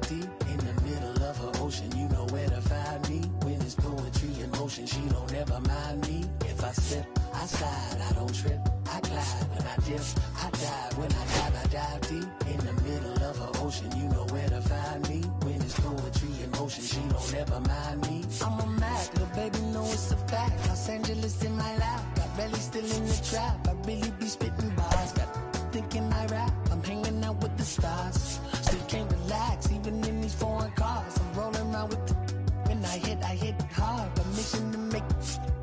deep in the middle of her ocean. You know where to find me. When it's poetry in motion, she don't ever mind me. If I slip, I slide, I don't trip, I glide. When I dip, I dive. When I dive deep in the middle of her ocean. You know where to find me. When it's poetry in motion, she don't ever mind me. I'm a Mac, little baby, know it's a fact. Los Angeles in my lap, got belly still in the trap. I really be spitting bars, got thinking I rap. I'm hanging out with the stars, still can't relax, even in these foreign cars. I'm rolling around with the when I hit hard. Permission to make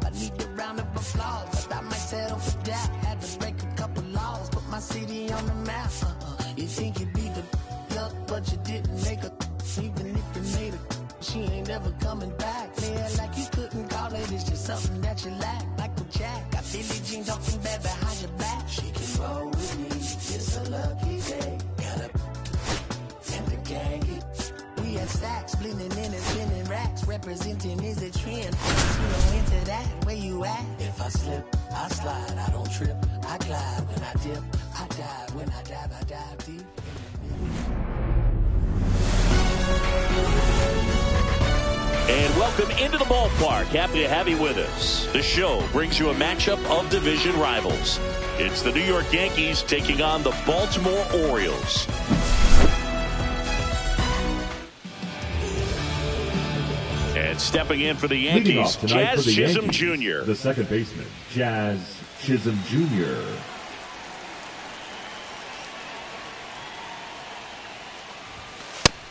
I need a round of applause. I might settle for that. Had to break a couple laws, put my city on the map. You think you beat the up, but you didn't make a. Even if you made a, she ain't ever coming back. Yeah, like you couldn't call it. It's just something that you lack. Michael Jack, got Billie Jean talking bad behind your back. She can roll with me. It's a lucky day. Got a and the gang. We had stacks, blending in and spinning racks. Representing is a trend. You know into that. Where you at? If I slip, I slide. I don't trip, I glide. When I dip, I dive. When I dive deep. And welcome into the ballpark. Happy to have you with us. The show brings you a matchup of division rivals. It's the New York Yankees taking on the Baltimore Orioles. And stepping in for the Yankees, Jazz Chisholm Jr. The second baseman, Jazz Chisholm Jr.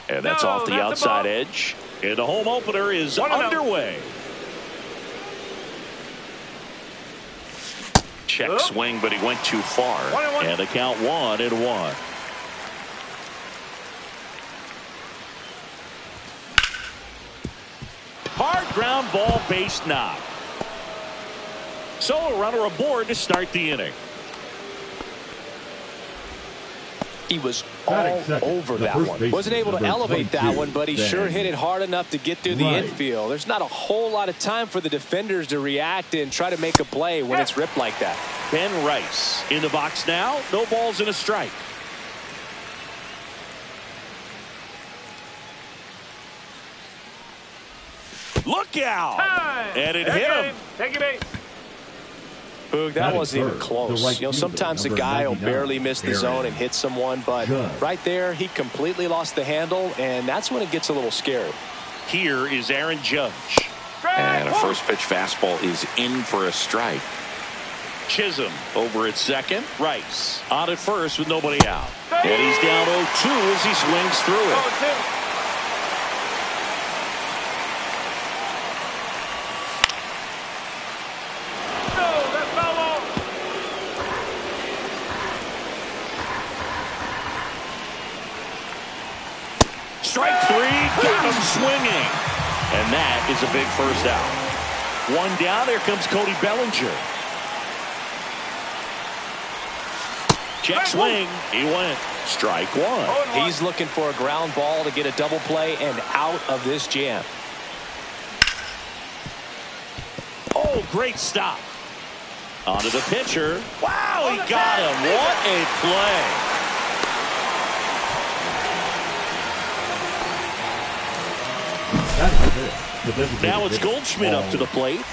And that's off the outside edge. And the home opener is underway. Check swing, but he went too far. And the count 1-1. Hard ground ball, base knock. So a runner aboard to start the inning. He was all over that one. Wasn't able to elevate that one, but he sure hit it hard enough to get through the infield. There's not a whole lot of time for the defenders to react and try to make a play when it's ripped like that. Ben Rice in the box now. No balls and a strike. Look out! And it hit him. Take it, mate. Boog, that wasn't even close. You know, sometimes a guy will barely miss the zone and hit someone, but right there, he completely lost the handle, and that's when it gets a little scary. Here is Aaron Judge. And a first pitch fastball is in for a strike. Chisholm over at second. Rice on at first with nobody out. And he's down 0-2 as he swings through it. Strike three, got him swinging. And that is a big first out. One down, here comes Cody Bellinger. Check swing, he went. Strike one. He's looking for a ground ball to get a double play and out of this jam. Oh, great stop. Onto the pitcher. Wow, he got him. What a play. Now it's Goldschmidt up to the plate.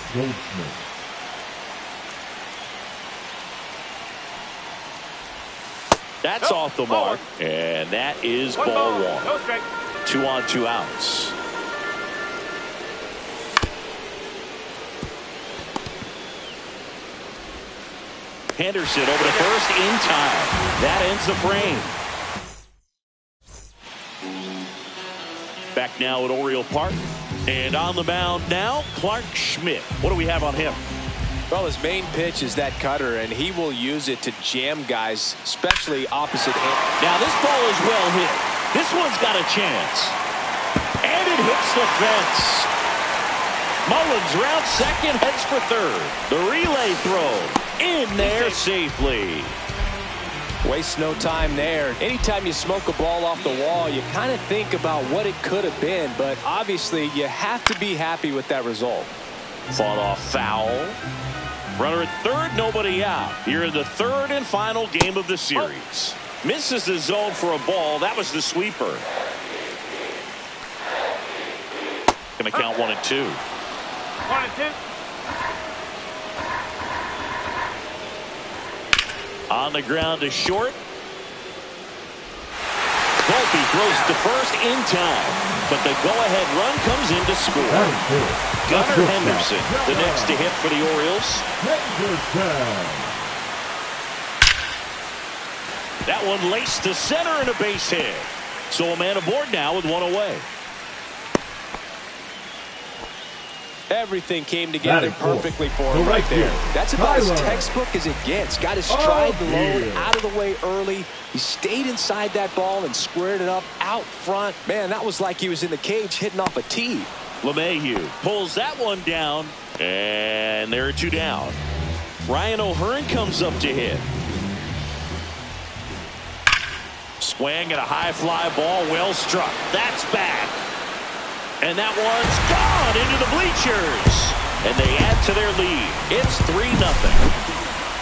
That's off the mark, and that is ball one. 2 on 2 outs. Henderson over to first in time. That ends the frame. Back now at Oriole Park. And on the mound now, Clark Schmidt. What do we have on him? Well, his main pitch is that cutter, and he will use it to jam guys, especially opposite him. Now this ball is well hit. This one's got a chance. And it hits the fence. Mullins round second, heads for third. The relay throw in there safely. Waste no time there. Anytime you smoke a ball off the wall, you kind of think about what it could have been, but obviously you have to be happy with that result. Fought off foul. Runner at third, nobody out. Here in the third and final game of the series. Misses the zone for a ball. That was the sweeper. making the count 1-2. 1-2. On the ground to short. Volpe throws to first in time, but the go-ahead run comes in to score. Gunnar Henderson, the next to hit for the Orioles. That one laced to center and a base hit. So a man aboard now with one away. Everything came together perfectly for him right there. That's about as textbook as it gets. Got his stride low, out of the way early. He stayed inside that ball and squared it up out front. Man, that was like he was in the cage hitting off a tee. LeMahieu pulls that one down, and there are two down. Ryan O'Hearn comes up to hit. Swing at a high fly ball, well struck. That's back. And that one's gone into the bleachers. And they add to their lead. It's 3-0.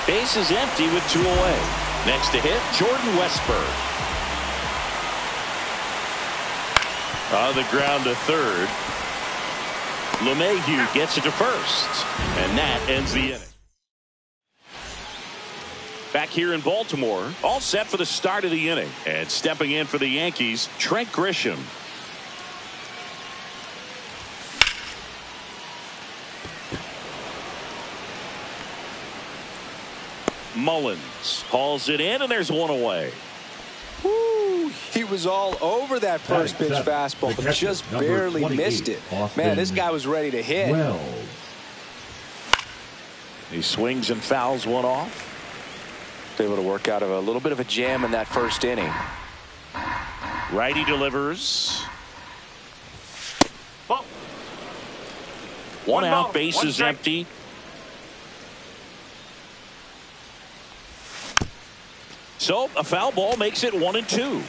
Base is empty with 2 away. Next to hit, Jordan Westburg. On the ground to third. LeMahieu gets it to first. And that ends the inning. Back here in Baltimore, all set for the start of the inning. And stepping in for the Yankees, Trent Grisham. Mullins hauls it in, and there's one away. Woo, he was all over that first pitch fastball, just barely missed it. Man, this guy was ready to hit. He swings and fouls one off. Able to work out of a little bit of a jam in that first inning. Righty delivers. Ball. One out, base is empty. So a foul ball makes it 1-2.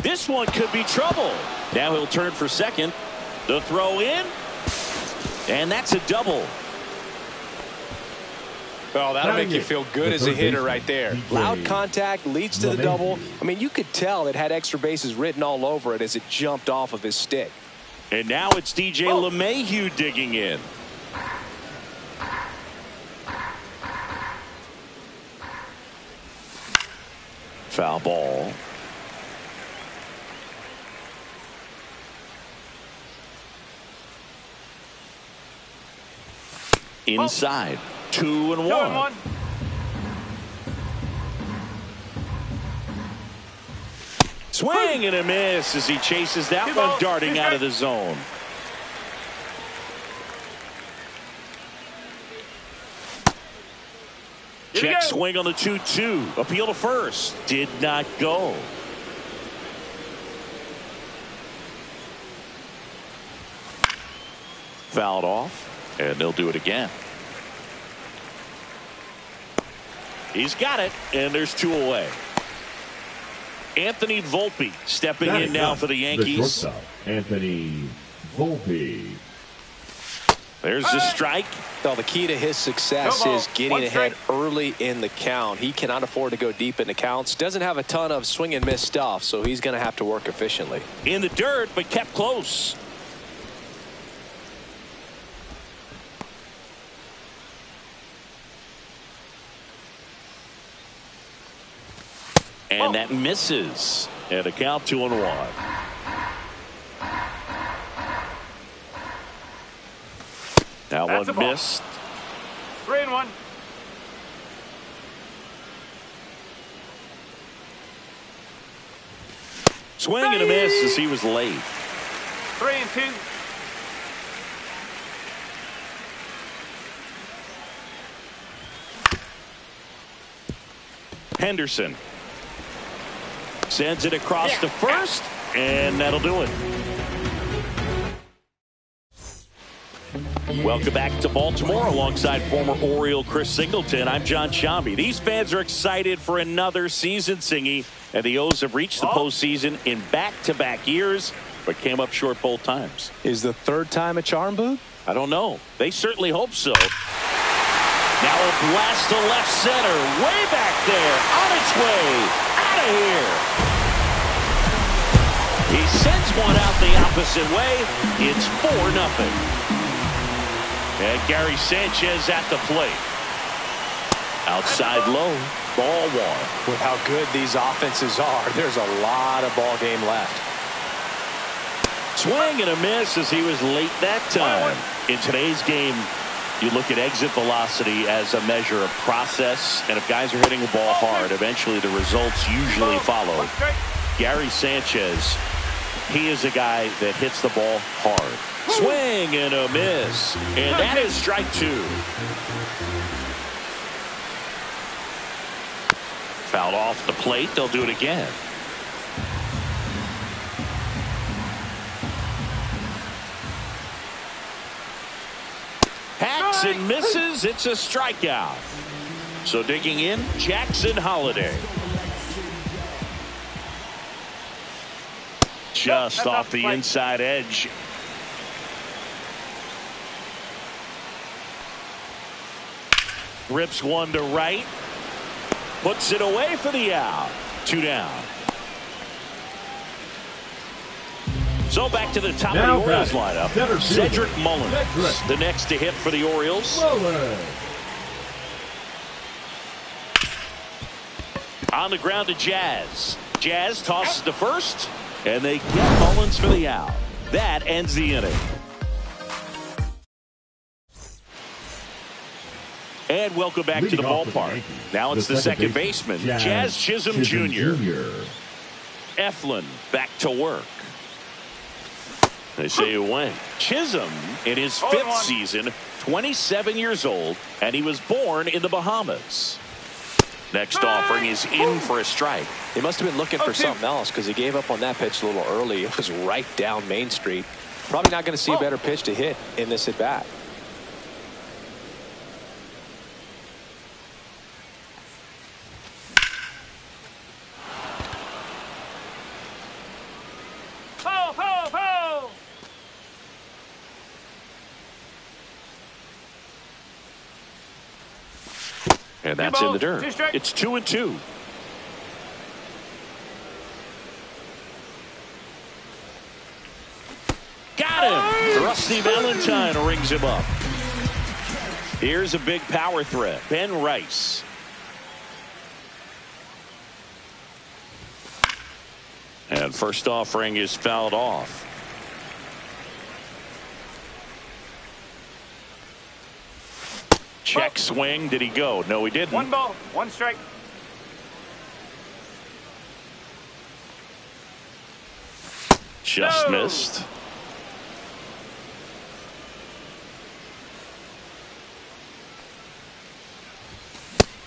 This one could be trouble. Now he'll turn for second. The throw in. And that's a double. Well, that'll make you feel good as a hitter right there. Loud contact leads to the double. I mean, you could tell it had extra bases written all over it as it jumped off of his stick. And now it's DJ LeMahieu digging in. Foul ball. Inside. 2-1. Swing and a miss as he chases that one darting out of the zone. Check swing on the 2-2. Appeal to first. Did not go. Fouled off, and they'll do it again. He's got it, and there's 2 away. Anthony Volpe stepping in now for the Yankees. Anthony Volpe. There's the strike. Well, the key to his success is getting ahead early in the count. He cannot afford to go deep in the counts. Doesn't have a ton of swing and miss stuff, so he's going to have to work efficiently. In the dirt, but kept close. And that misses. And a count 2-1. That one missed. 3-1. Swing and a miss as he was late. 3-2. Henderson sends it across to first, and that'll do it. Welcome back to Baltimore alongside former Oriole Chris Singleton. I'm John Shambi. These fans are excited for another season, Singy, and the O's have reached the postseason in back-to-back years, but came up short both times. Is the third time a charm, Boog? I don't know. They certainly hope so. Now a blast to left center. Way back there. On its way. Out of here. He sends one out the opposite way. It's 4-0. And Gary Sanchez at the plate. Outside low. Ball one. With how good these offenses are, there's a lot of ball game left. Swing and a miss as he was late that time. In today's game, you look at exit velocity as a measure of process, and if guys are hitting the ball hard, eventually the results usually follow. Gary Sanchez, he is a guy that hits the ball hard. Swing and a miss, and that is strike 2. Fouled off the plate. They'll do it again. Hacks and misses. It's a strikeout. So digging in, Jackson Holliday. Just off the inside edge. Rips one to right. Puts it away for the out. 2 down. So back to the top of the Orioles lineup. Cedric Mullins, the next to hit for the Orioles. On the ground to Jazz. Jazz tosses to first, and they get Mullins for the out. That ends the inning. And welcome back to the ballpark. Now it's the second baseman, Jazz Chisholm Jr. Eflin back to work. They say it went. Chisholm in his 5th season, 27 years old, and he was born in the Bahamas. Next offering is in for a strike. They must have been looking for something else because he gave up on that pitch a little early. It was right down Main Street. Probably not going to see a better pitch to hit in this at bat. And that's in the dirt. It's 2-2. Got him. Rusty Valentine rings him up. Here's a big power threat. Ben Rice. And first offering is fouled off. Check swing. Did he go? No, he didn't. 1 ball, 1 strike. Just missed.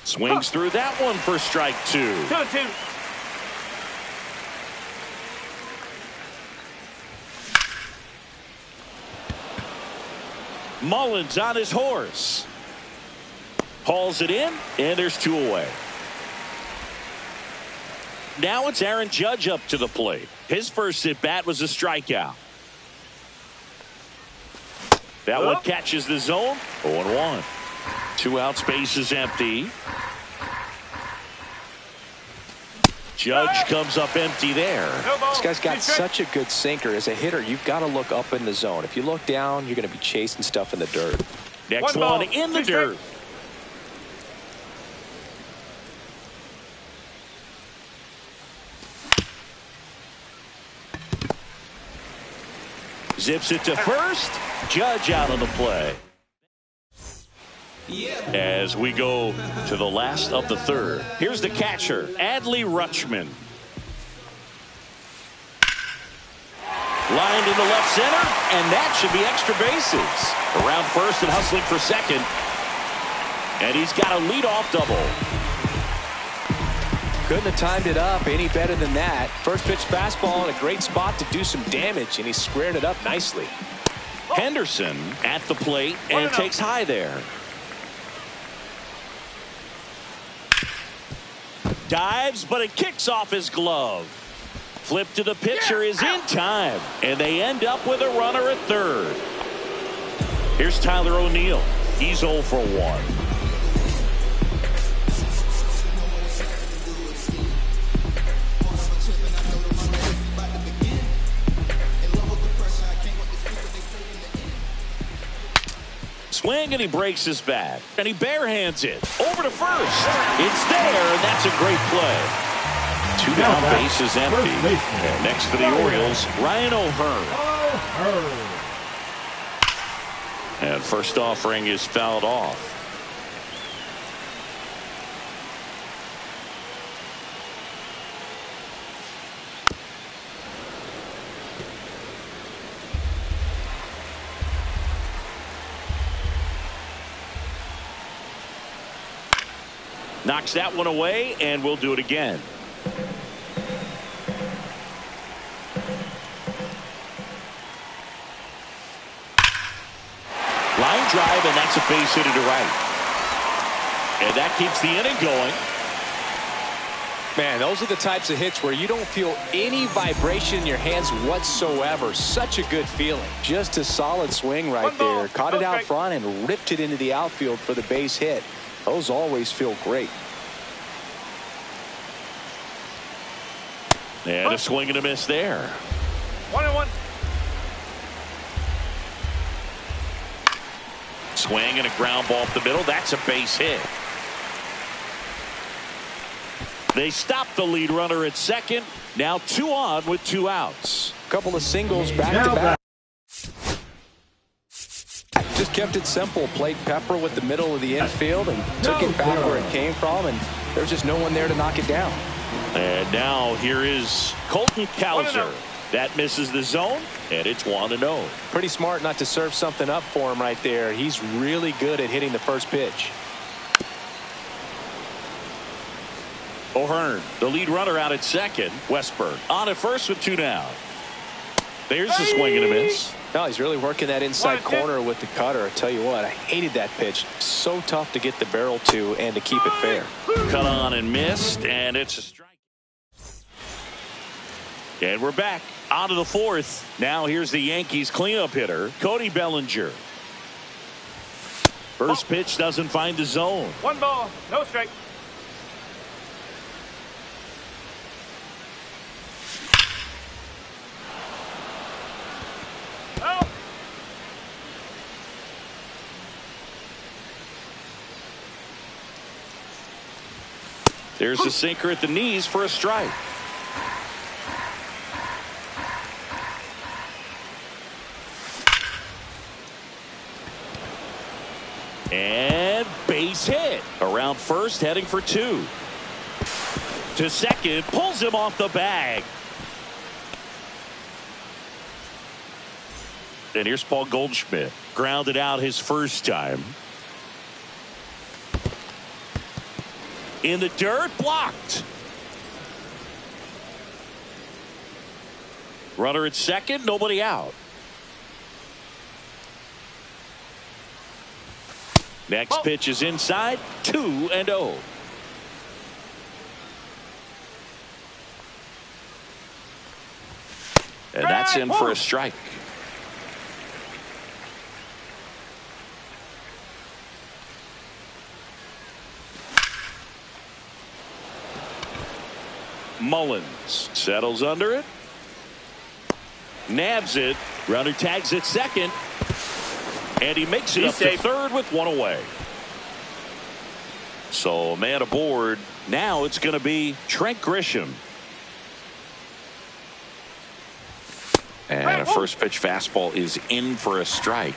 Swings through that one for strike 2. 2-2. Mullins on his horse. Hauls it in, and there's 2 away. Now it's Aaron Judge up to the plate. His first at bat was a strikeout. That one catches the zone. 0-1. 2 outs, base is empty. Judge comes up empty there. This guy's got such a good sinker. As a hitter, you've got to look up in the zone. If you look down, you're going to be chasing stuff in the dirt. Next one in the dirt. Zips it to first. Judge out of the play. As we go to the last of the 3rd. Here's the catcher, Adley Rutschman. Lined into left center, and that should be extra bases. Around first and hustling for second. And he's got a leadoff double. Couldn't have timed it up any better than that. First pitch fastball in a great spot to do some damage, and he squared it up nicely. Henderson at the plate and takes high there. Dives, but it kicks off his glove. Flip to the pitcher is in time, and they end up with a runner at 3rd. Here's Tyler O'Neill. He's 0 for 1. swing, and he breaks his bat. And he barehands it over to first. It's there, and that's a great play. 2 down, bases empty. And next for the Orioles, Ryan O'Hearn. And first offering is fouled off. Knocks that one away, and we'll do it again. Line drive, and that's a base hit to right. And that keeps the inning going. Man, those are the types of hits where you don't feel any vibration in your hands whatsoever. Such a good feeling. Just a solid swing right there. Caught it out front and ripped it into the outfield for the base hit. Those always feel great. And a swing and a miss there. 1-1. Swing and a ground ball up the middle. That's a base hit. They stop the lead runner at second. Now 2 on with 2 outs. Couple of singles back to back. Just kept it simple. Played Pepper with the middle of the infield and took it back where it came from, and there's just no one there to knock it down. And now here is Colton Cowser. That misses the zone, and it's 1-0. Pretty smart not to serve something up for him right there. He's really good at hitting the first pitch. O'Hearn, the lead runner, out at second. Westburg on at first with 2 down. There's the swing and a miss. No, he's really working that inside corner with the cutter. I tell you what, I hated that pitch. So tough to get the barrel to and to keep it fair. Cut on and missed, and it's a strike. And we're back on to the 4th. Now here's the Yankees cleanup hitter, Cody Bellinger. First pitch doesn't find the zone. 1 ball, no strike. There's a sinker at the knees for a strike. And base hit. Around first, heading for 2. To second, pulls him off the bag. And here's Paul Goldschmidt. Grounded out his first time. In the dirt, blocked. Runner at second, nobody out. Next pitch is inside, 2-0. And that's in for a strike. Mullins settles under it. Nabs it. Runner tags at second. And he makes it up to third with 1 away. So man aboard. Now it's going to be Trent Grisham. And a first pitch fastball is in for a strike.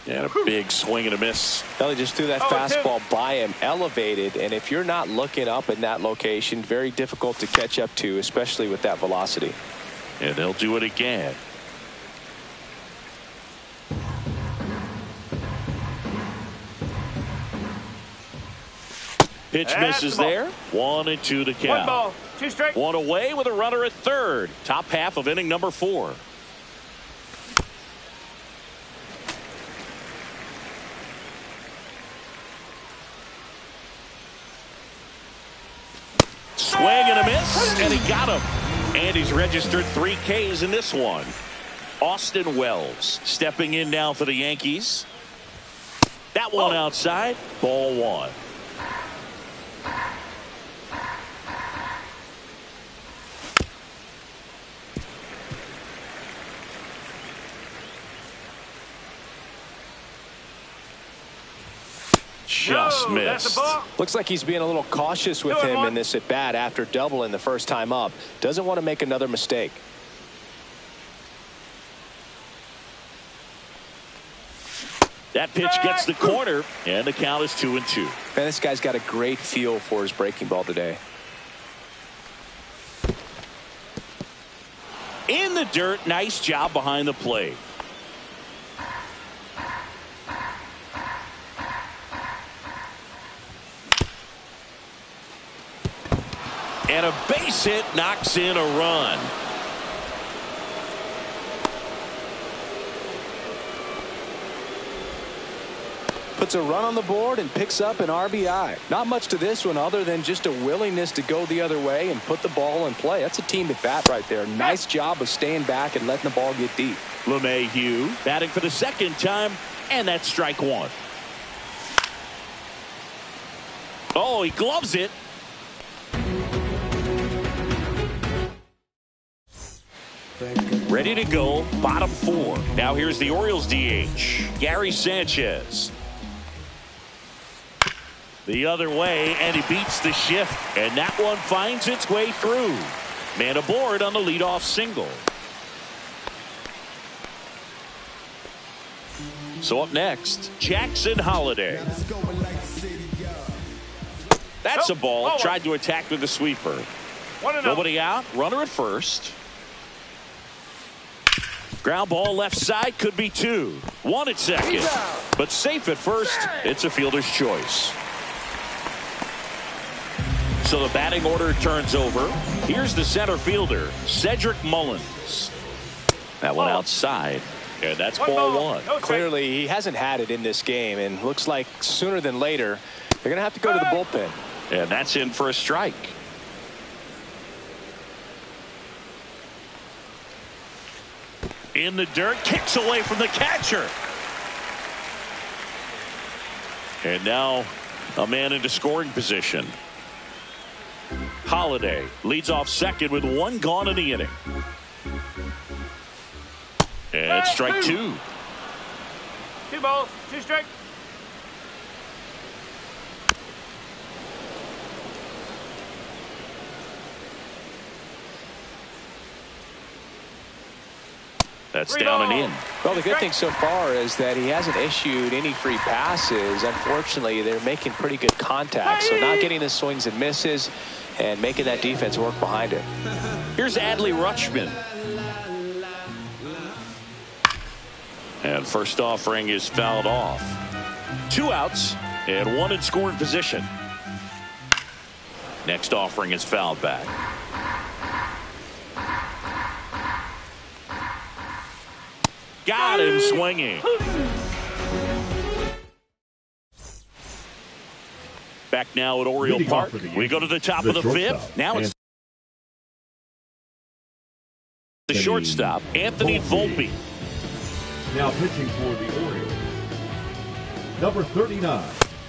And a big swing and a miss. Well, he just threw that fastball by him, elevated, and if you're not looking up in that location, very difficult to catch up to, especially with that velocity. And they'll do it again. Pitch misses there. 1-2 to count. 1 ball, 2 strikes. 1 away with a runner at third. Top half of inning number 4. Swing and a miss, and he got him. And he's registered 3 Ks in this one. Austin Wells stepping in now for the Yankees. That one outside, ball 1. Just missed. Looks like he's being a little cautious with him in this at bat after doubling the first time up. Doesn't want to make another mistake. That pitch gets the corner, and the count is 2-2. Man, this guy's got a great feel for his breaking ball today. In the dirt, nice job behind the plate. And a base hit knocks in a run. Puts a run on the board and picks up an RBI. Not much to this one other than just a willingness to go the other way and put the ball in play. That's a team at bat right there. Nice job of staying back and letting the ball get deep. LeMahieu batting for the second time, and that's strike one. Oh, he gloves it. Ready to go, bottom four. Now here's the Orioles DH, Gary Sanchez. The other way, and he beats the shift, and that one finds its way through. Man aboard on the leadoff single. So up next, Jackson Holliday. That's a ball. Tried to attack with the sweeper. Nobody out. Runner at first. Ground ball left side, could be two. One at second, but safe at first. It's a fielder's choice. So the batting order turns over. Here's the center fielder, Cedric Mullins. That one outside, and that's ball one. Clearly, he hasn't had it in this game, and looks like sooner than later, they're going to have to go to the bullpen. And that's in for a strike. In the dirt, kicks away from the catcher. And now a man into scoring position. Holliday leads off second with one gone in the inning. And strike two. 2 balls, 2 strikes. That's down and in. Well, the good thing so far is that he hasn't issued any free passes. Unfortunately, they're making pretty good contact, so not getting the swings and misses and making that defense work behind it. Here's Adley Rutschman. And first offering is fouled off. 2 outs and 1 in scoring position. Next offering is fouled back. Got him swinging. Back now at Oriole Park. We go to the top of the 5th. Now it's the shortstop, Anthony Volpe. Now pitching for the Orioles, number 39.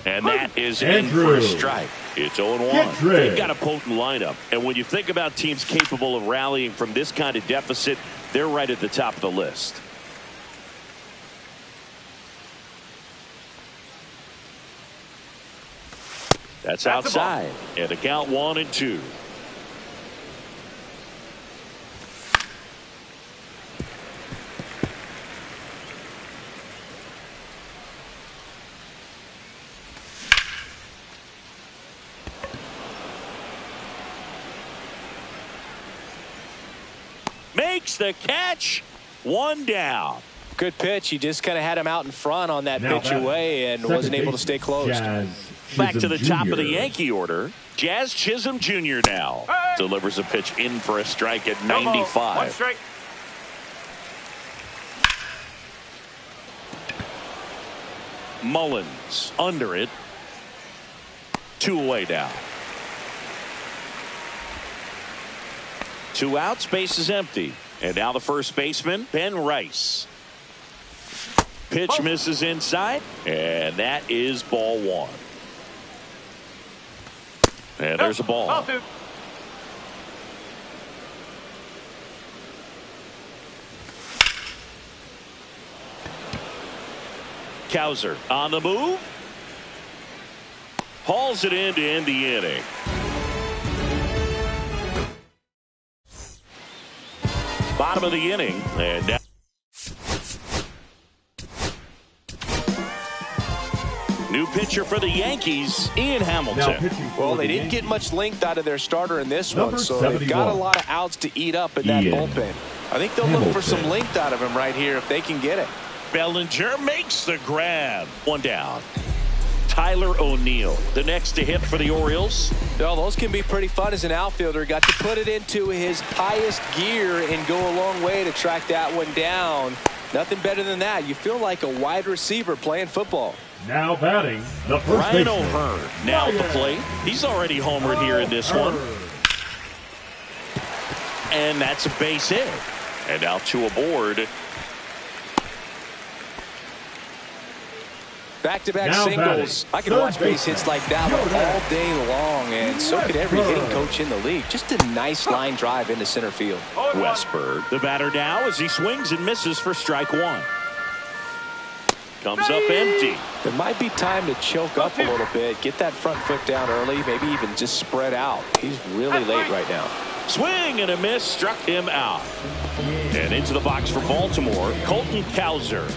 And that is in for a strike. It's 0-1. They've got a potent lineup. And when you think about teams capable of rallying from this kind of deficit, they're right at the top of the list. That's outside. And the count 1-2. Makes the catch. 1 down. Good pitch. He just kind of had him out in front on that pitch away and wasn't able to stay close. Back to the top of the Yankee order. Jazz Chisholm Jr. now delivers a pitch in for a strike at 95. 1 strike. Mullins under it. 2 away now. 2 outs, base is empty. And now the first baseman, Ben Rice. Pitch misses inside, and that is ball 1. And there's a ball. Cowser on the move. hauls it in to end the inning. Bottom of the inning, and now new pitcher for the Yankees, Ian Hamilton. Well, they didn't get much length out of their starter in this one, so they've got a lot of outs to eat up in that bullpen. I think they'll look for some length out of him right here if they can get it. Bellinger makes the grab. One down. Tyler O'Neill, the next to hit for the Orioles. Well, those can be pretty fun as an outfielder. Got to put it into his highest gear and go a long way to track that one down. Nothing better than that. You feel like a wide receiver playing football. Now batting, the first Ryan baseman. O'Hearn now at the plate. He's already homered here in this one. And that's a base hit. And now two aboard. Back-to-back singles. I can watch base hits like that one all day long, and so could every hitting coach in the league. Just a nice line drive into center field. Westberg, the batter now as he swings and misses for strike one. Comes up empty. It might be time to choke up a little bit, get that front foot down early, maybe even just spread out. He's really late right now. Swing and a miss, struck him out. And into the box for Baltimore, Colton Cowser.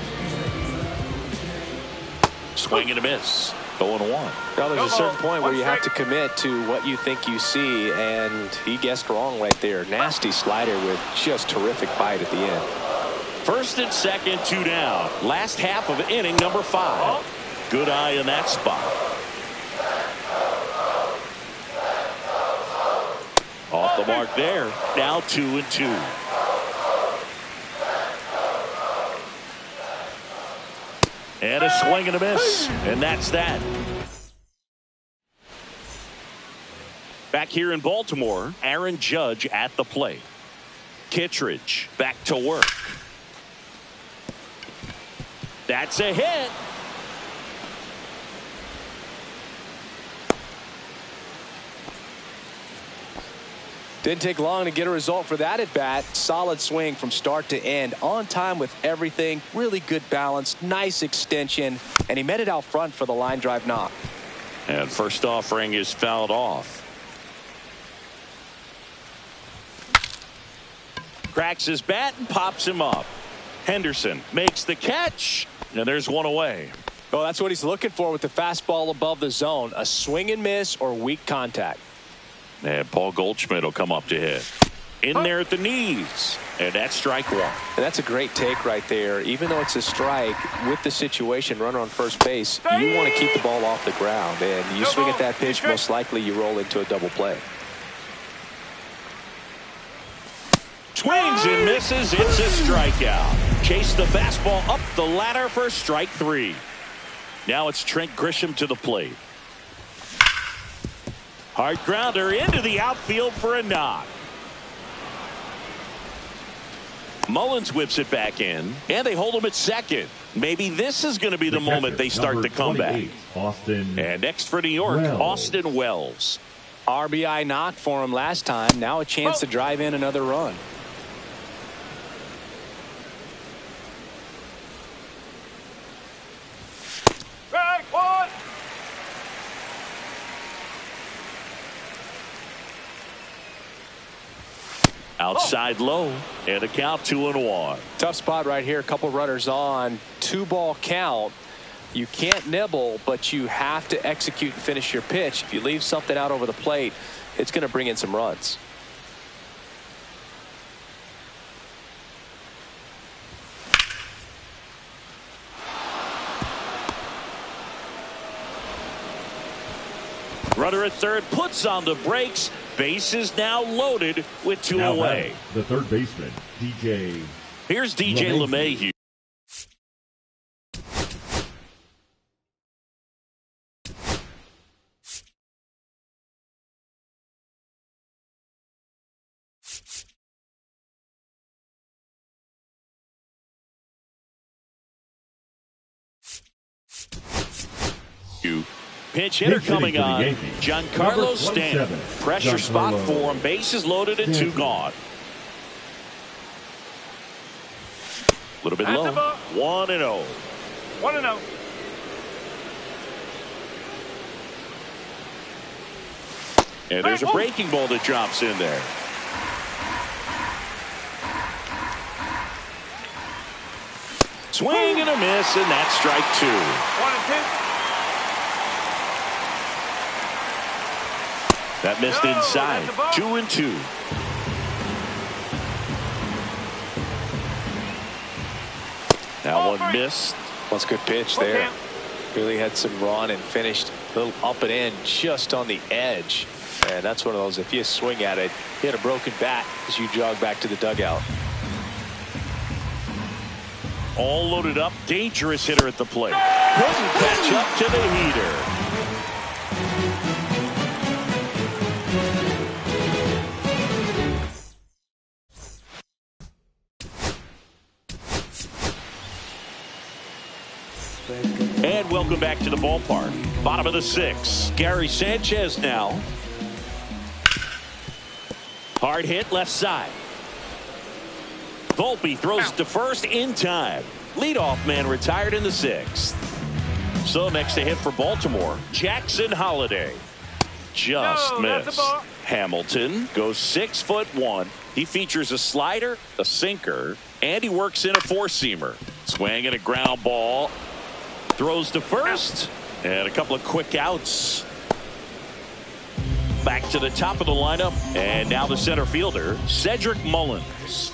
Swing and a miss. 0-1. Well, there's a certain point where you have to commit to what you think you see, and he guessed wrong right there. Nasty slider with just terrific bite at the end. First and second, two down. Last half of inning number 5. Good eye in that spot. Off the mark there. Now 2-2. And a swing and a miss. And that's that. Back here in Baltimore, Aaron Judge at the plate. Kittredge back to work. That's a hit. Didn't take long to get a result for that at bat. Solid swing from start to end. On time with everything. Really good balance. Nice extension. And he met it out front for the line drive knock. And first offering is fouled off. Cracks his bat and pops him up. Henderson makes the catch. And there's one away. Well, that's what he's looking for with the fastball above the zone. A swing and miss or weak contact. And Paul Goldschmidt will come up to hit. In there at the knees. And that's strike one. And that's a great take right there. Even though it's a strike, with the situation, runner on first base, you want to keep the ball off the ground. And you swing at that pitch, most likely you roll into a double play. Swings and misses. It's a strikeout. Chase the fastball up the ladder for strike 3. Now it's Trent Grisham to the plate. Hard grounder into the outfield for a knock. Mullins whips it back in, and they hold him at second. Maybe this is going to be the moment they start the comeback. And next for New York, Austin Wells. RBI knock for him last time. Now a chance to drive in another run. Outside low, and a count 2-1. Tough spot right here. A couple runners on. 2-ball count. You can't nibble, but you have to execute and finish your pitch. If you leave something out over the plate, it's going to bring in some runs. Runner at third puts on the brakes. Base is now loaded with 2 away. The third baseman, DJ. Here's DJ LeMahieu. Pinch hitter coming on. Giancarlo Stanton. Pressure spot for him. Bases loaded and 2 gone. A little bit low. 1-0. 1-0. And there's a breaking ball that drops in there. Swing and a miss, and that's strike 2. 1-2. That missed inside. 2-2. That one missed. That's a good pitch there. Really had some run and finished a little up and in just on the edge. And that's one of those, if you swing at it, hit a broken bat as you jog back to the dugout. All loaded up, dangerous hitter at the plate. Couldn't catch up to the heater. And welcome back to the ballpark. Bottom of the 6th. Gary Sanchez now. Hard hit left side. Volpe throws to first in time. Leadoff man retired in the 6th. So next to hit for Baltimore, Jackson Holliday. Just missed. Hamilton goes 6'1". He features a slider, a sinker, and he works in a four-seamer. Swing and a ground ball. Throws to first, and a couple of quick outs. Back to the top of the lineup, and now the center fielder, Cedric Mullins.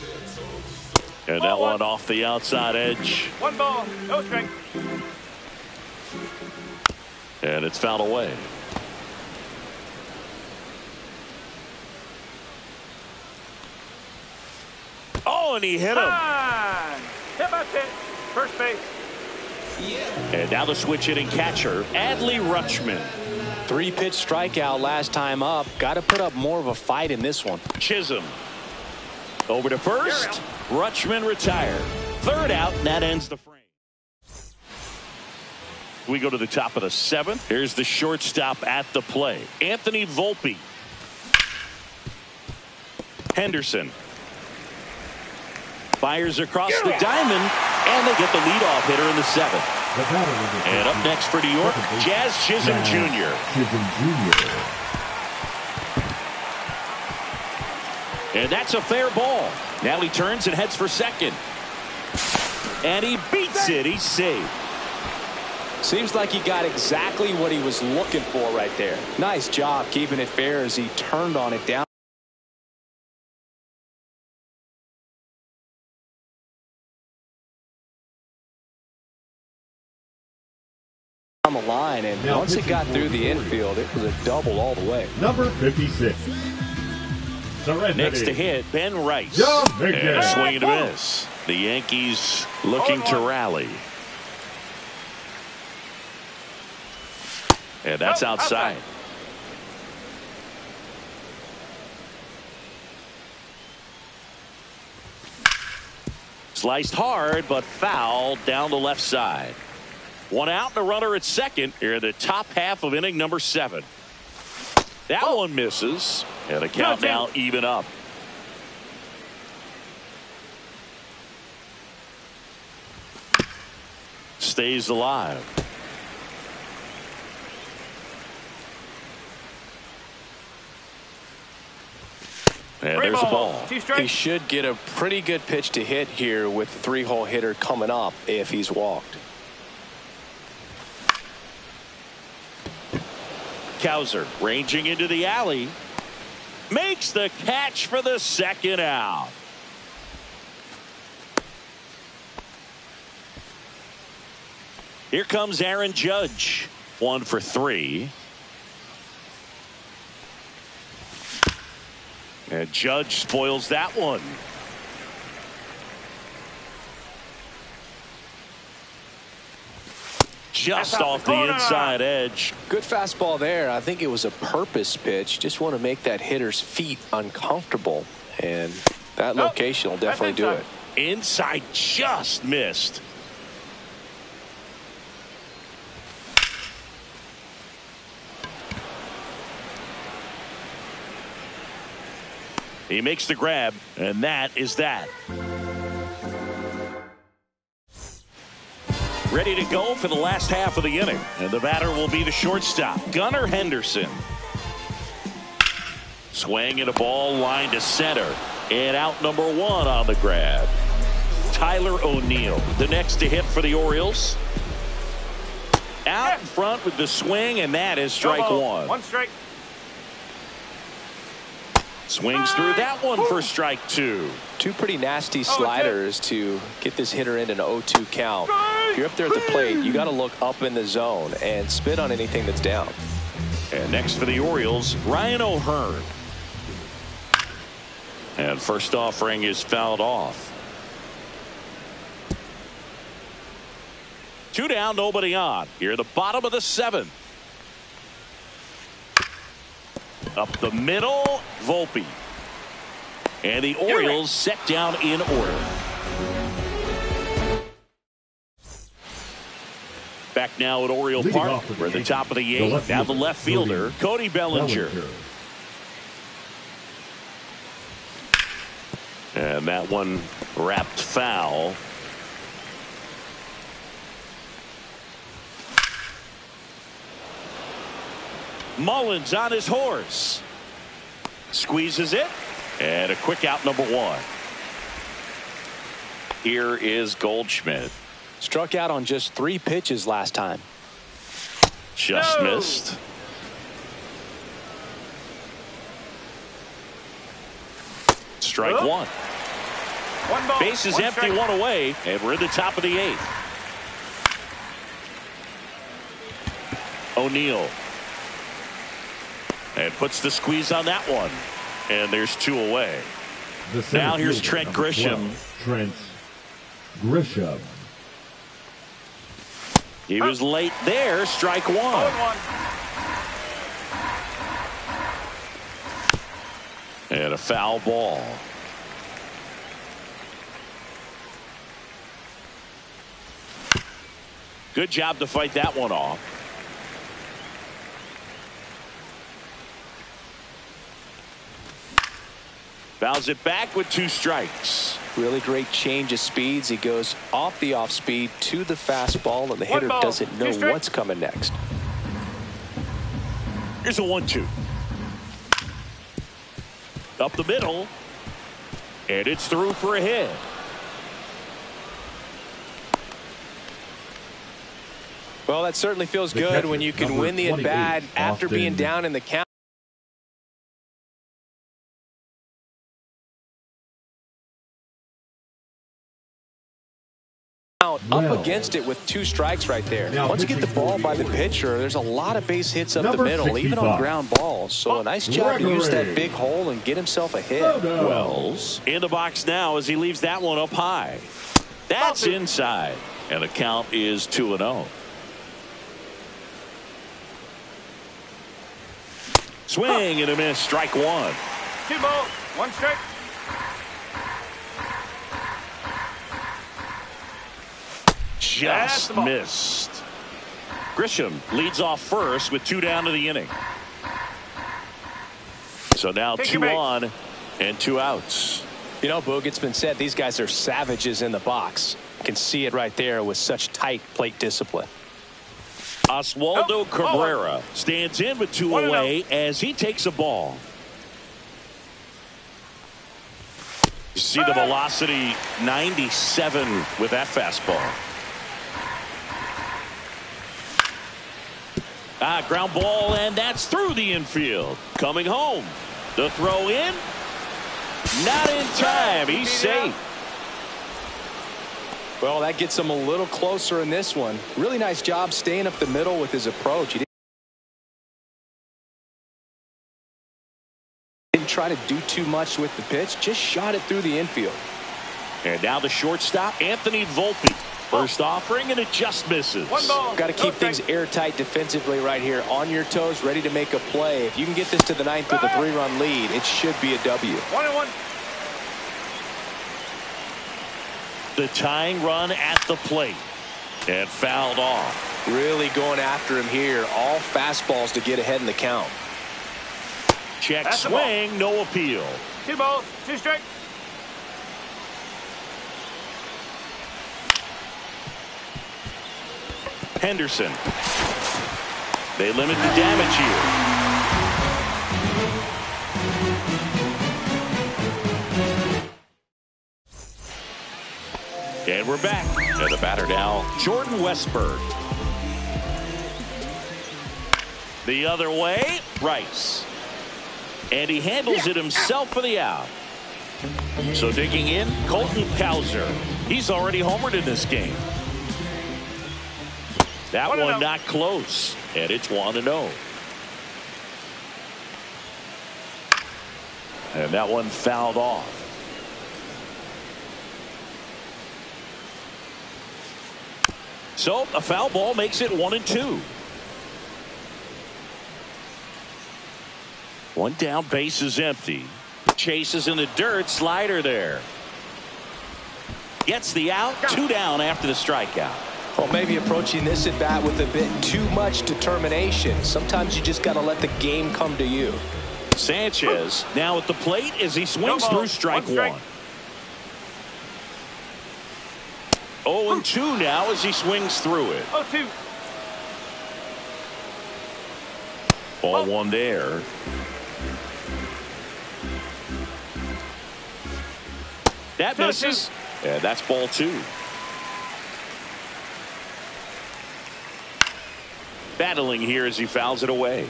And that one off the outside edge. 1 ball, no strike. And it's fouled away. Oh, and he hit him. Hit by pitch, first base. And now the switch hitting catcher, Adley Rutschman. 3-pitch strikeout last time up. Got to put up more of a fight in this one. Chisholm over to first. Rutschman retired. Third out, and that ends the frame. We go to the top of the 7th. Here's the shortstop at the play, Anthony Volpe. Henderson fires across the diamond, and they get the leadoff hitter in the 7th. And up next for New York, Jazz Chisholm Jr. And that's a fair ball. Now he turns and heads for second. And he beats it. He's safe. Seems like he got exactly what he was looking for right there. Nice job keeping it fair as he turned on it down the line, and once it got through the infield, it was a double all the way. Number 56. Next to hit, Ben Rice. And a swing and a miss. The Yankees looking to rally. And that's outside. Sliced hard, but foul down the left side. One out and a runner at second here in the top half of inning number 7. That one misses, and the count now even up. Stays alive. And there's a ball. He should get a pretty good pitch to hit here with the 3-hole hitter coming up if he's walked. Cowser ranging into the alley, makes the catch for the second out. Here comes Aaron Judge, 1 for 3. And Judge spoils that one. Just off the inside edge. Good fastball there. I think it was a purpose pitch. Just want to make that hitter's feet uncomfortable. And that location will definitely do it. Inside, just missed. He makes the grab, and that is that. Ready to go for the last half of the inning. And the batter will be the shortstop, Gunnar Henderson. Swing and a ball line to center. And out number 1 on the grab. Tyler O'Neill, the next to hit for the Orioles. Out in front with the swing, and that is strike 1. 1 strike. Swings through that one for strike 2. 2 pretty nasty sliders to get this hitter in an 0-2 count. If you're up there at the plate, you got to look up in the zone and spit on anything that's down. And next for the Orioles, Ryan O'Hearn. And first offering is fouled off. 2 down, nobody on. Here, the bottom of the 7th. Up the middle, Volpe. And the Orioles set down in order. Back now at Oriole Park. We're at the top of the 8th. Now the left fielder, Cody Bellinger. And that one wrapped foul. Mullins on his horse. Squeezes it. And a quick out number 1. Here is Goldschmidt. Struck out on just 3 pitches last time. Just missed. Strike 1. 1 ball. Base is empty, strike. 1 away, and we're in the top of the 8th. O'Neill. And puts the squeeze on that one. And there's 2 away. Now here's Trent Grisham. Trent Grisham. He was late there. Strike 1. 0-1. And a foul ball. Good job to fight that one off. Fouls it back with 2 strikes. Really great change of speeds. He goes off the off speed to the fastball, and the hitter doesn't know what's coming next. Here's a 1-2. Up the middle. And it's through for a hit. Well, that certainly feels good when you can win the at-bat after being down in the count. Up against it with 2 strikes right there. Once you get the ball by the pitcher, there's a lot of base hits up the middle, even on ground balls. So a nice job to use that big hole and get himself a hit. Wells in the box now as he leaves that one up high. That's inside. And the count is 2-0. Swing and a miss. Strike 1. 2 balls. 1 strike. Just missed. Grisham leads off first with 2 down to the inning. So now 2 on and 2 outs. You know, Boog, it's been said these guys are savages in the box. You can see it right there with such tight plate discipline. Oswaldo Cabrera stands in with 2 away as he takes a ball. You see the velocity 97 with that fastball. Ground ball, and that's through the infield. Coming home. The throw in. Not in time. He's safe. Well, that gets him a little closer in this one. Really nice job staying up the middle with his approach. He didn't try to do too much with the pitch. Just shot it through the infield. And now the shortstop, Anthony Volpe. First offering, and it just misses. 1 ball. Got to keep things airtight defensively right here. On your toes, ready to make a play. If you can get this to the 9th with a 3-run lead, it should be a W. 1-1. The tying run at the plate. And fouled off. Really going after him here. All fastballs to get ahead in the count. Check swing, no appeal. 2 balls. 2 strikes. Henderson. They limit the damage here. And we're back. And the batter now, Jordan Westburg. The other way, Rice. And he handles it himself for the out. So digging in, Colton Cowser. He's already homered in this game. That one not close. And it's 1-0. And that one fouled off. So a foul ball makes it 1-2. One down, base is empty. Chases in the dirt, slider there. Gets the out, 2 down after the strikeout. Well, maybe approaching this at bat with a bit too much determination. Sometimes you just got to let the game come to you. Sanchez now at the plate as he swings through strike one. 0-2 now as he swings through it. 0-2. Ball one there. That misses. And that's ball 2. Battling here as he fouls it away.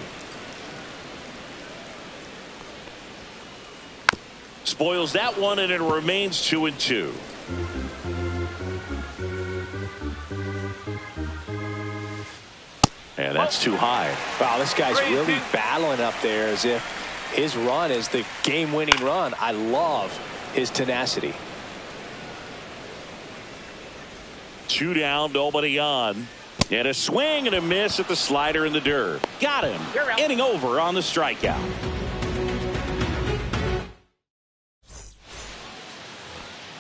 Spoils that one, and it remains 2-2. And that's too high. Wow, this guy's really battling up there as if his run is the game-winning run. I love his tenacity. 2 down, nobody on. And a swing and a miss at the slider in the dirt. Got him. Inning over on the strikeout.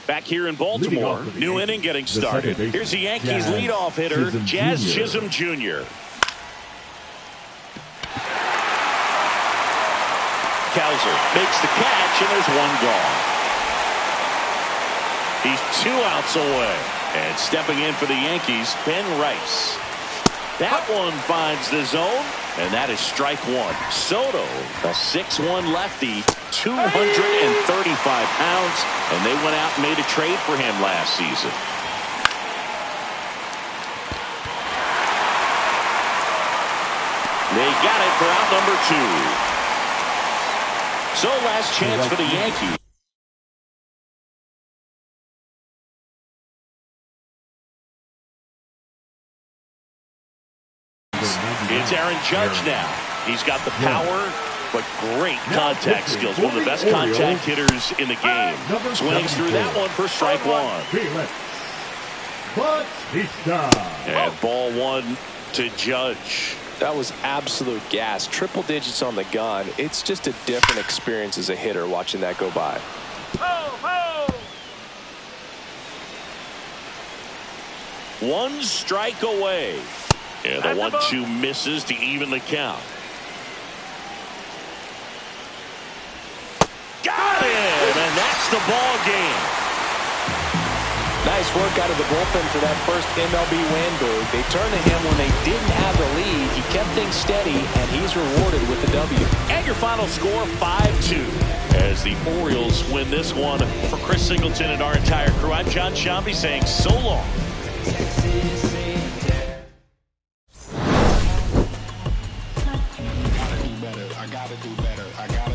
Back here in Baltimore, new inning getting started. Here's the Yankees leadoff hitter, Jazz Chisholm Jr. Cowser makes the catch, and there's one gone. He's 2 outs away. And stepping in for the Yankees, Ben Rice. That one finds the zone, and that is strike 1. Soto, a 6'1 lefty, 235 pounds, and they went out and made a trade for him last season. They got it for out number 2. So last chance for the Yankees. It's Aaron Judge now. He's got the power, but great contact skills. One of the best contact hitters in the game. Swings through that one for strike 1. And ball 1 to Judge. That was absolute gas. Triple digits on the gun. It's just a different experience as a hitter watching that go by. One strike away. And the 1-2 misses to even the count. Got it! And that's the ball game. Nice work out of the bullpen for that first MLB win, Boog. They turned to him when they didn't have the lead. He kept things steady, and he's rewarded with the W. And your final score, 5-2. As the Orioles win this one. For Chris Singleton and our entire crew, I'm John Shambi saying so long. I gotta do better.